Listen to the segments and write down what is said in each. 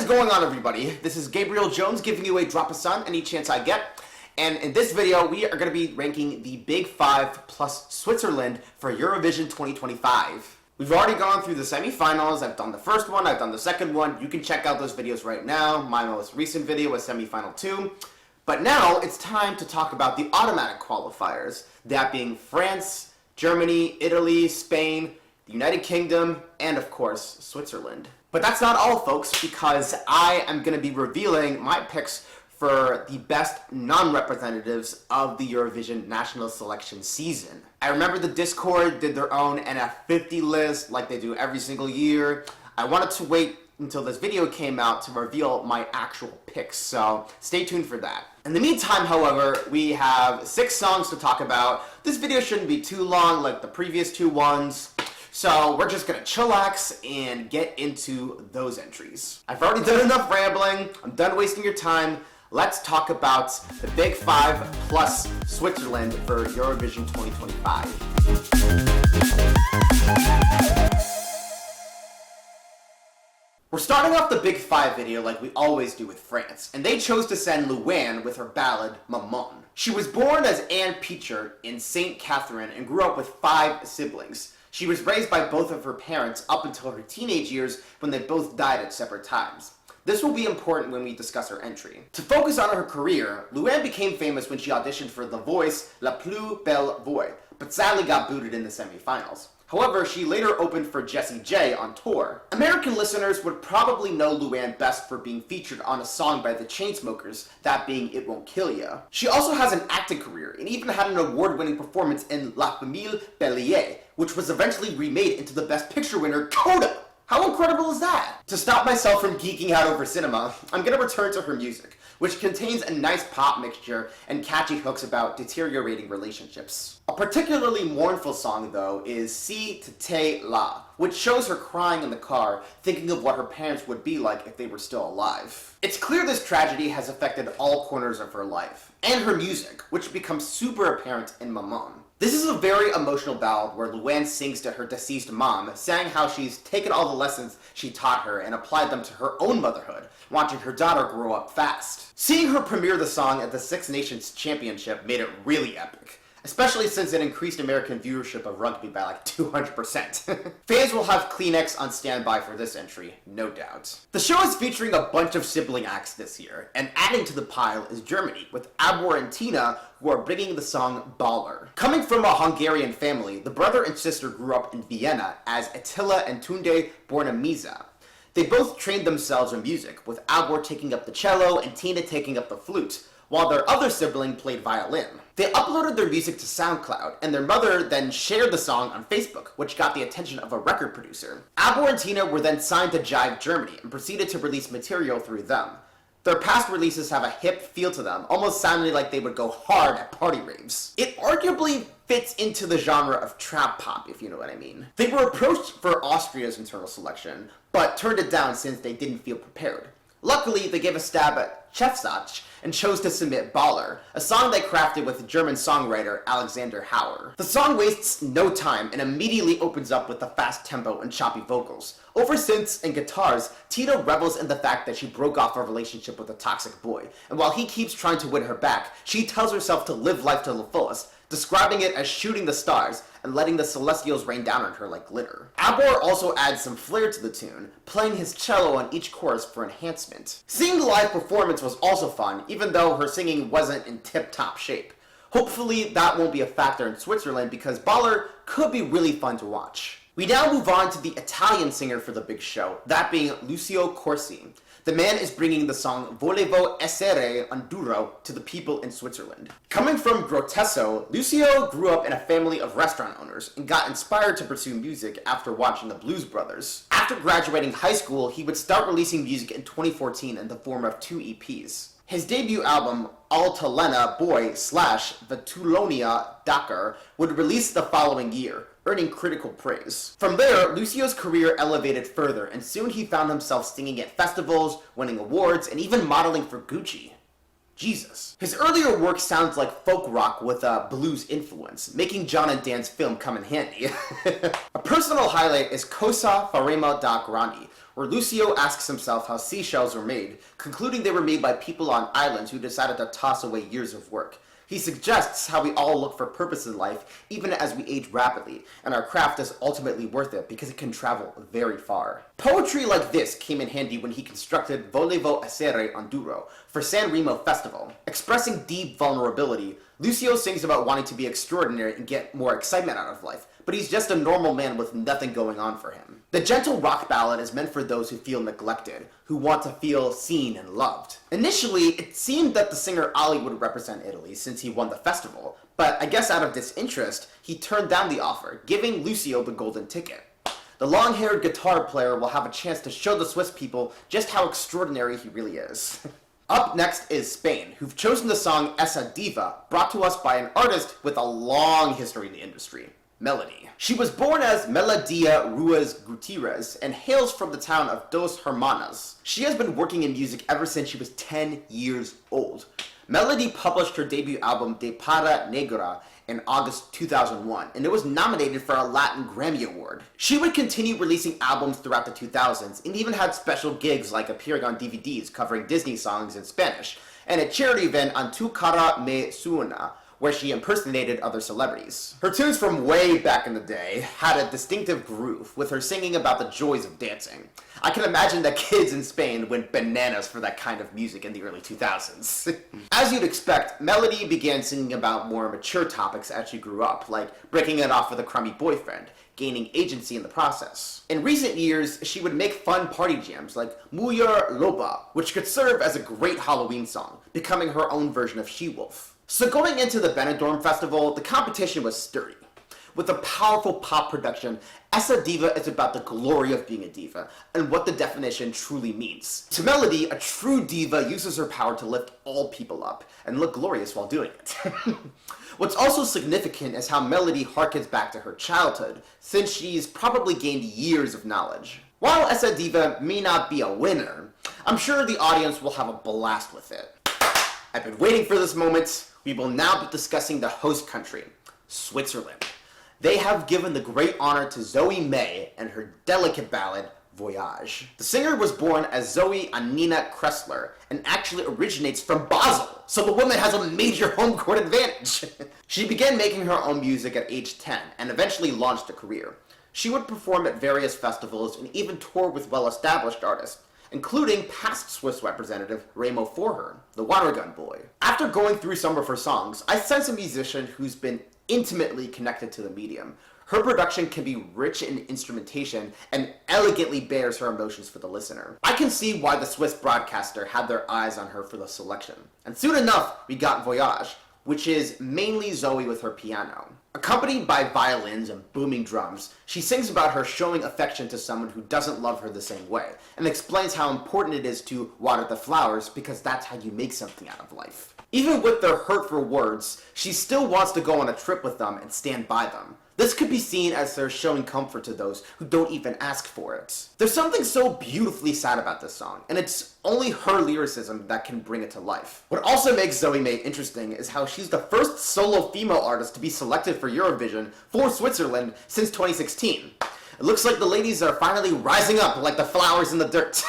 is going on, everybody? This is Gabriel Jones giving you a drop of sun any chance I get. And in this video, we are going to be ranking the Big Five plus Switzerland for Eurovision 2025. We've already gone through the semifinals. I've done the first one, I've done the second one. You can check out those videos right now. My most recent video was semifinal 2. But now it's time to talk about the automatic qualifiers, that being France, Germany, Italy, Spain, the United Kingdom, and of course, Switzerland. But that's not all, folks, because I am going to be revealing my picks for the best non-representatives of the Eurovision national selection season. I remember the Discord did their own NF50 list like they do every single year. I wanted to wait until this video came out to reveal my actual picks, so stay tuned for that. In the meantime, however, we have 6 songs to talk about. This video shouldn't be too long like the previous 2 ones. So we're just gonna chillax and get into those entries. I've already done enough rambling. I'm done wasting your time. Let's talk about the Big Five plus Switzerland for Eurovision 2025. We're starting off the Big Five video like we always do with France, and they chose to send Louane with her ballad, Maman. She was born as Anne Peacher in St. Catherine and grew up with 5 siblings. She was raised by both of her parents up until her teenage years when they both died at separate times. This will be important when we discuss her entry. To focus on her career, Louane became famous when she auditioned for The Voice, La Plus Belle Voix, but sadly got booted in the semifinals. However, she later opened for Jessie J on tour. American listeners would probably know Louane best for being featured on a song by the Chainsmokers, that being It Won't Kill Ya. She also has an acting career and even had an award-winning performance in La Famille Bélier, which was eventually remade into the Best Picture winner, Coda! How incredible is that? To stop myself from geeking out over cinema, I'm gonna return to her music, which contains a nice pop mixture and catchy hooks about deteriorating relationships. A particularly mournful song, though, is Si T'étais là, which shows her crying in the car, thinking of what her parents would be like if they were still alive. It's clear this tragedy has affected all corners of her life, and her music, which becomes super apparent in Maman. This is a very emotional ballad where Louane sings to her deceased mom, saying how she's taken all the lessons she taught her and applied them to her own motherhood, watching her daughter grow up fast. Seeing her premiere the song at the Six Nations Championship made it really epic, especially since it increased American viewership of rugby by like 200%. Fans will have Kleenex on standby for this entry, no doubt. The show is featuring a bunch of sibling acts this year, and adding to the pile is Germany, with Abor and Tynna, who are bringing the song Baller. Coming from a Hungarian family, the brother and sister grew up in Vienna as Attila and Tunde Bornemisza. They both trained themselves in music, with Abor taking up the cello and Tynna taking up the flute, while their other sibling played violin. They uploaded their music to SoundCloud, and their mother then shared the song on Facebook, which got the attention of a record producer. Abor and Tynna were then signed to Jive Germany and proceeded to release material through them. Their past releases have a hip feel to them, almost sounding like they would go hard at party raves. It arguably fits into the genre of trap pop, if you know what I mean. They were approached for Austria's internal selection, but turned it down since they didn't feel prepared. Luckily, they gave a stab at Chefsatz and chose to submit Baller, a song they crafted with German songwriter Alexander Hauer. The song wastes no time and immediately opens up with a fast tempo and choppy vocals. Over synths and guitars, Tynna revels in the fact that she broke off a relationship with a toxic boy, and while he keeps trying to win her back, she tells herself to live life to the fullest, describing it as shooting the stars and letting the celestials rain down on her like glitter. Abor also adds some flair to the tune, playing his cello on each chorus for enhancement. Seeing the live performance was also fun, even though her singing wasn't in tip-top shape. Hopefully that won't be a factor in Switzerland because Baller could be really fun to watch. We now move on to the Italian singer for the big show, that being Lucio Corsi. The man is bringing the song Volevo, Essere on Duro to the people in Switzerland. Coming from Grotesco, Lucio grew up in a family of restaurant owners and got inspired to pursue music after watching the Blues Brothers. After graduating high school, he would start releasing music in 2014 in the form of 2 EPs. His debut album, Altalena Boy / Vetulonia Dakar, would release the following year, earning critical praise. From there, Lucio's career elevated further, and soon he found himself singing at festivals, winning awards, and even modeling for Gucci. Jesus. His earlier work sounds like folk rock with a blues influence, making John and Dan's film come in handy. A personal highlight is Cosa faremo da grandi, where Lucio asks himself how seashells were made, concluding they were made by people on islands who decided to toss away years of work. He suggests how we all look for purpose in life, even as we age rapidly, and our craft is ultimately worth it because it can travel very far. Poetry like this came in handy when he constructed Volevo Essere on Duro for San Remo Festival. Expressing deep vulnerability, Lucio sings about wanting to be extraordinary and get more excitement out of life, but he's just a normal man with nothing going on for him. The gentle rock ballad is meant for those who feel neglected, who want to feel seen and loved. Initially, it seemed that the singer Ali would represent Italy since he won the festival, but I guess out of disinterest, he turned down the offer, giving Lucio the golden ticket. The long-haired guitar player will have a chance to show the Swiss people just how extraordinary he really is. Up next is Spain, who've chosen the song Esa Diva, brought to us by an artist with a long history in the industry. Melody. She was born as Melodia Ruiz Gutierrez and hails from the town of Dos Hermanas. She has been working in music ever since she was 10 years old. Melody published her debut album De Para Negra in August 2001, and it was nominated for a Latin Grammy Award. She would continue releasing albums throughout the 2000s and even had special gigs like appearing on DVDs covering Disney songs in Spanish, and a charity event on Tu Cara Me Suena, where she impersonated other celebrities. Her tunes from way back in the day had a distinctive groove, with her singing about the joys of dancing. I can imagine that kids in Spain went bananas for that kind of music in the early 2000s. As you'd expect, Melody began singing about more mature topics as she grew up, like breaking it off with a crummy boyfriend, gaining agency in the process. In recent years, she would make fun party jams like Mujer Loba, which could serve as a great Halloween song, becoming her own version of She-Wolf. So going into the Benidorm Festival, the competition was sturdy. With a powerful pop production, Esa Diva is about the glory of being a diva, and what the definition truly means. To Melody, a true diva uses her power to lift all people up, and look glorious while doing it. What's also significant is how Melody harkens back to her childhood, since she's probably gained years of knowledge. While Esa Diva may not be a winner, I'm sure the audience will have a blast with it. I've been waiting for this moment. We will now be discussing the host country, Switzerland. They have given the great honor to Zoë Më and her delicate ballad, Voyage. The singer was born as Zoë Annina Kressler and actually originates from Basel, so the woman has a major home court advantage. She began making her own music at age 10 and eventually launched a career. She would perform at various festivals and even tour with well-established artists, including past Swiss representative Remo Forher, the Water Gun Boy. After going through some of her songs, I sense a musician who's been intimately connected to the medium. Her production can be rich in instrumentation and elegantly bears her emotions for the listener. I can see why the Swiss broadcaster had their eyes on her for the selection. And soon enough, we got Voyage, which is mainly Zoë with her piano. Accompanied by violins and booming drums, she sings about her showing affection to someone who doesn't love her the same way, and explains how important it is to water the flowers because that's how you make something out of life. Even with their hurtful words, she still wants to go on a trip with them and stand by them. This could be seen as her showing comfort to those who don't even ask for it. There's something so beautifully sad about this song, and it's only her lyricism that can bring it to life. What also makes Zoë Më interesting is how she's the first solo female artist to be selected for Eurovision for Switzerland since 2016. It looks like the ladies are finally rising up like the flowers in the dirt.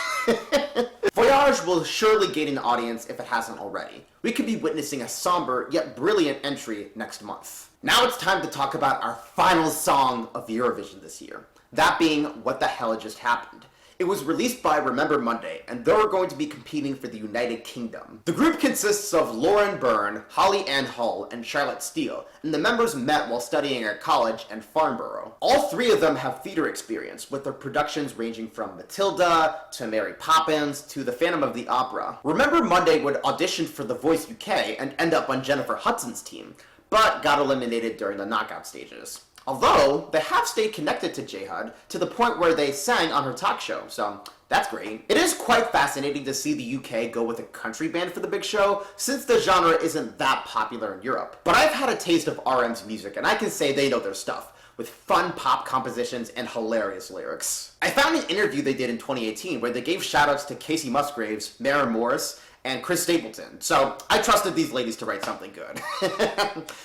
Voyage will surely gain an audience if it hasn't already. We could be witnessing a somber yet brilliant entry next month. Now it's time to talk about our final song of Eurovision this year. That being What the Hell Just Happened. It was released by Remember Monday, and they're going to be competing for the United Kingdom. The group consists of Lauren Byrne, Holly Ann Hull, and Charlotte Steele, and the members met while studying at college and Farnborough. All three of them have theater experience, with their productions ranging from Matilda, to Mary Poppins, to The Phantom of the Opera. Remember Monday would audition for The Voice UK and end up on Jennifer Hudson's team, but got eliminated during the knockout stages. Although, they have stayed connected to J-HUD to the point where they sang on her talk show, so that's great. It is quite fascinating to see the UK go with a country band for the big show, since the genre isn't that popular in Europe. But I've had a taste of RM's music, and I can say they know their stuff. with fun pop compositions and hilarious lyrics. I found an interview they did in 2018 where they gave shoutouts to Casey Musgraves, Maren Morris, and Chris Stapleton, so I trusted these ladies to write something good.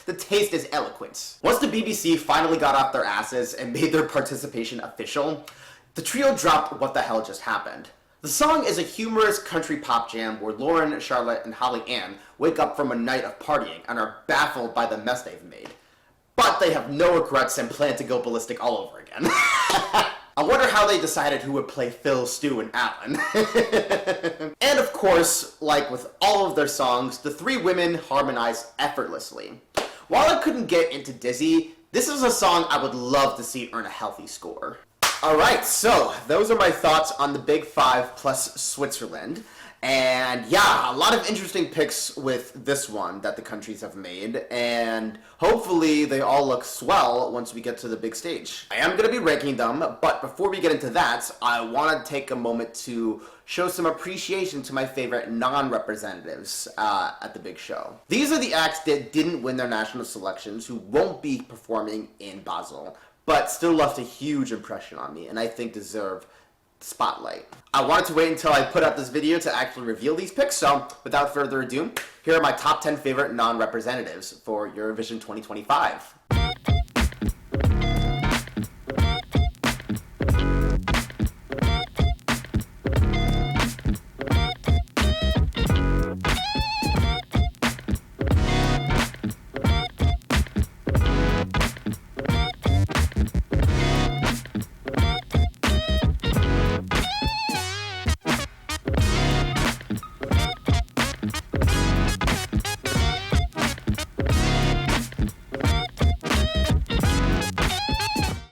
The taste is eloquent. Once the BBC finally got off their asses and made their participation official, the trio dropped What the Hell Just Happened. The song is a humorous country pop jam where Lauren, Charlotte, and Holly Ann wake up from a night of partying and are baffled by the mess they've made. But they have no regrets and plan to go ballistic all over again. I wonder how they decided who would play Phil, Stu, and Alan. And of course, like with all of their songs, the three women harmonize effortlessly. While I couldn't get into Dizzy, this is a song I would love to see earn a healthy score. Alright, so those are my thoughts on the Big Five plus Switzerland. And yeah, a lot of interesting picks with this one that the countries have made, and hopefully they all look swell once we get to the big stage. I am going to be ranking them, but before we get into that, I want to take a moment to show some appreciation to my favorite non-representatives at the big show. These are the acts that didn't win their national selections who won't be performing in Basel, but still left a huge impression on me, and I think deserve spotlight. I wanted to wait until I put out this video to actually reveal these picks, so without further ado, here are my top 10 favorite non-representatives for Eurovision 2025.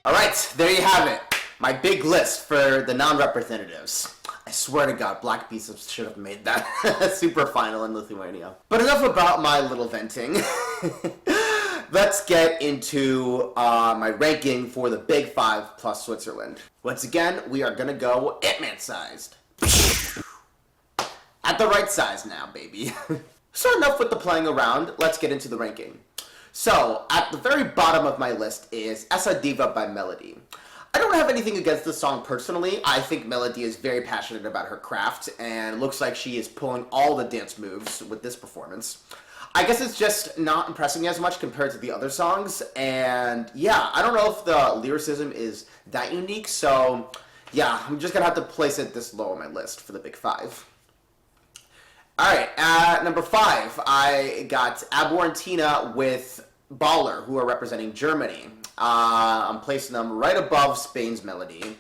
Alright, there you have it. My big list for the non-representatives. I swear to God, Black Beasts should have made that super final in Lithuania. But enough about my little venting. Let's get into my ranking for the Big Five plus Switzerland. Once again, we are gonna go Ant-Man sized. At the right size now, baby. So enough with the playing around, let's get into the ranking. So, at the very bottom of my list is Esa Diva by Melody. I don't have anything against this song personally. I think Melody is very passionate about her craft, and it looks like she is pulling all the dance moves with this performance. I guess it's just not impressing as much compared to the other songs, and yeah, I don't know if the lyricism is that unique, so yeah, I'm just gonna have to place it this low on my list for the Big Five. Alright, at number 5, I got Abor and Tynna with Baller, who are representing Germany. I'm placing them right above Spain's Melody.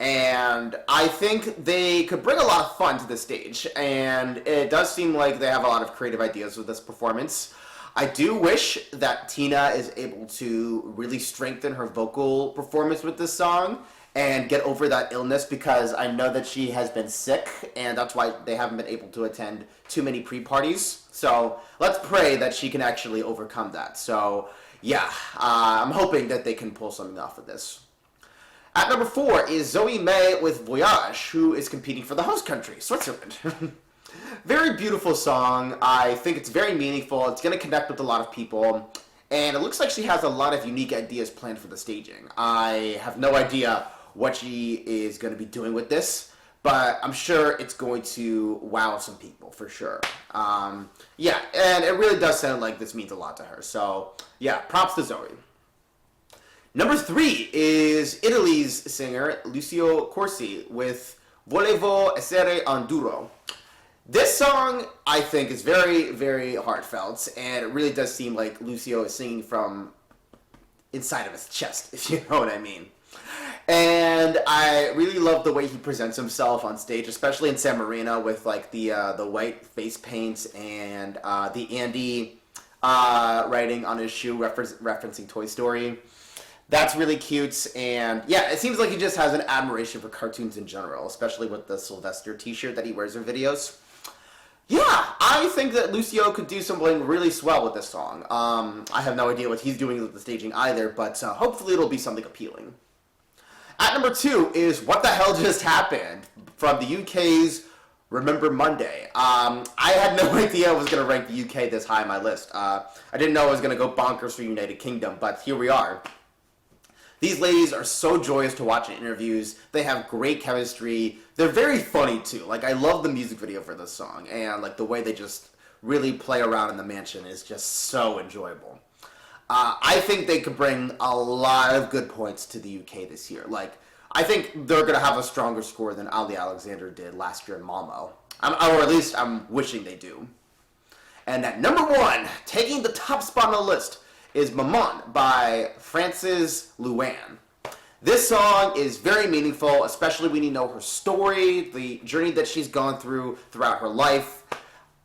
And I think they could bring a lot of fun to the stage. And it does seem like they have a lot of creative ideas with this performance. I do wish that Tynna is able to really strengthen her vocal performance with this song and get over that illness, because I know that she has been sick, and that's why they haven't been able to attend too many pre-parties. So let's pray that she can actually overcome that. So yeah, I'm hoping that they can pull something off of this. At number 4 is Zoë Më with Voyage, who is competing for the host country, Switzerland. Very beautiful song. I think it's very meaningful. It's going to connect with a lot of people. And it looks like she has a lot of unique ideas planned for the staging. I have no idea what she is going to be doing with this, but I'm sure it's going to wow some people for sure. Yeah, and it really does sound like this means a lot to her. So yeah, props to Zoe. Number 3 is Italy's singer Lucio Corsi with Volevo, Essere, and Duro. This song, I think, is very, very heartfelt, and it really does seem like Lucio is singing from inside of his chest, if you know what I mean. And I really love the way he presents himself on stage, especially in San Marino with like the white face paint and the Andy writing on his shoe referencing Toy Story. That's really cute, and yeah, it seems like he just has an admiration for cartoons in general, especially with the Sylvester t-shirt that he wears in videos. Yeah, I think that Lucio could do something really swell with this song. I have no idea what he's doing with the staging either, but hopefully it'll be something appealing. At number 2 is What the Hell Just Happened from the UK's Remember Monday. I had no idea I was going to rank the UK this high on my list. I didn't know I was going to go bonkers for United Kingdom, but here we are. These ladies are so joyous to watch in interviews. They have great chemistry. They're very funny too. Like, I love the music video for this song, and like the way they just really play around in the mansion is just so enjoyable. I think they could bring a lot of good points to the UK this year. Like, I think they're gonna have a stronger score than Ali Alexander did last year in Malmo. Or at least I'm wishing they do. And at number 1, taking the top spot on the list, is Maman by France's Louane. This song is very meaningful, especially when you know her story, the journey that she's gone through throughout her life.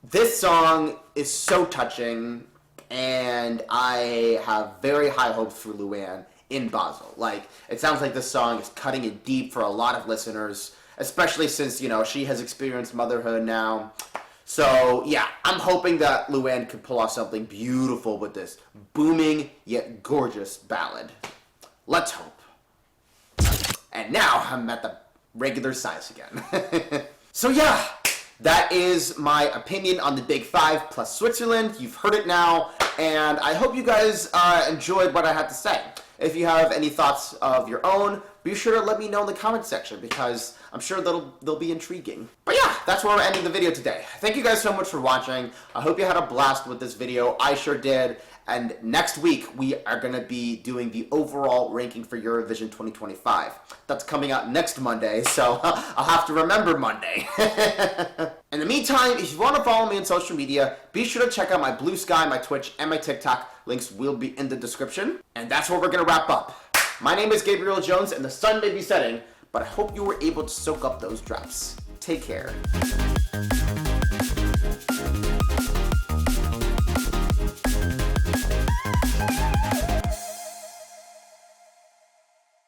This song is so touching, and I have very high hopes for Louane in Basel. Like, it sounds like this song is cutting it deep for a lot of listeners, especially since, you know, she has experienced motherhood now. So, yeah, I'm hoping that Louane could pull off something beautiful with this booming yet gorgeous ballad. Let's hope. And now I'm at the regular size again. So, yeah, that is my opinion on the Big Five plus Switzerland. You've heard it now, and I hope you guys enjoyed what I had to say. If you have any thoughts of your own, be sure to let me know in the comment section, because I'm sure they'll be intriguing. But yeah, that's where we're ending the video today. Thank you guys so much for watching. I hope you had a blast with this video. I sure did. And next week, we are going to be doing the overall ranking for Eurovision 2025. That's coming out next Monday, so I'll have to remember Monday. In the meantime, if you want to follow me on social media, be sure to check out my Blue Sky, my Twitch, and my TikTok. Links will be in the description. And that's where we're going to wrap up. My name is Gabriel Jones, and the sun may be setting, but I hope you were able to soak up those drops. Take care.